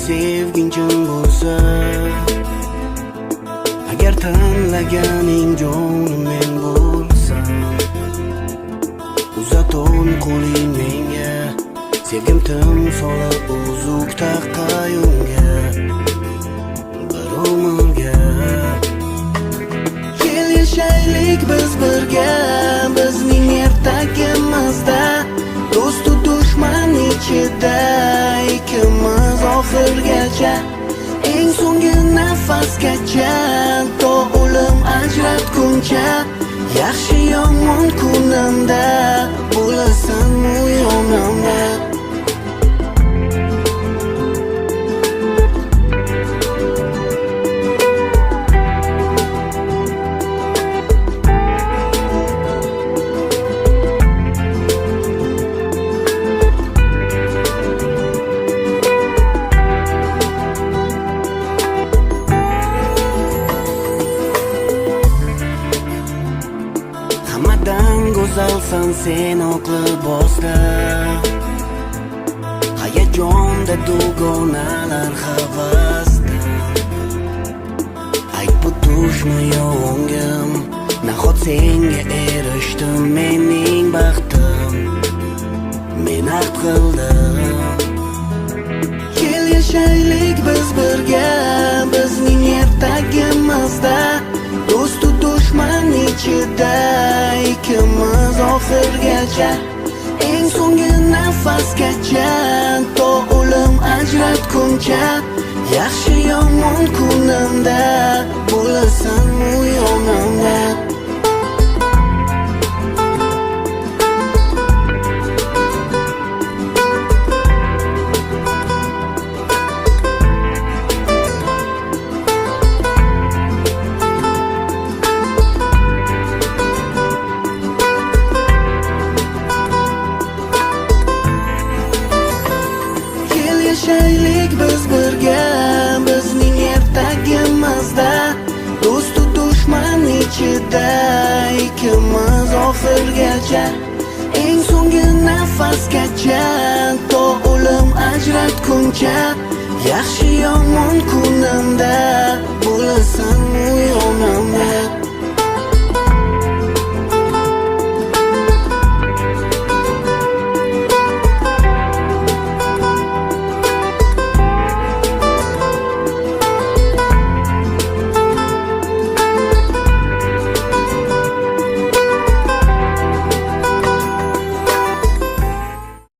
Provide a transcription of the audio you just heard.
sevging chin bo'lsa, agar tanlaganing jonim men bo'lsam, uzatun qo'ling menga, sevgim timsoli uzuk taqqayunga, bir umrga. Kel yashaylik biz birga, bizning ertagimizda, do'stu dushman ichida ikkimiz oxirgacha, eng so'nggi nafasgacha, to o'lim ajratguncha, yaxshi yomon kunimda bo'lasan u yonimda. Hammadan go'zalsan sen oq libosda, hayajonda dugonalar havasda. Ayt bu tushmi yo o'ngim, nahot senga erishdim mening baxtim, men ahd qildim. Kel yashaylik biz birga, bizning ertagimizda, do'stu dushman ichida ikkimiz oxirgacha, eng so'nggi nafasgacha, to o'lim ajratguncha, yaxshi yomon kunimda bo'lasan u yonimda. Yashaylik biz birga, bizning ertagimizda, do'stu dushman ichida ikkimiz oxirgacha, eng so'nggi nafasgacha, to o'lim ajratguncha, yaxshi yomon kunimda bo'lasan u yonimda.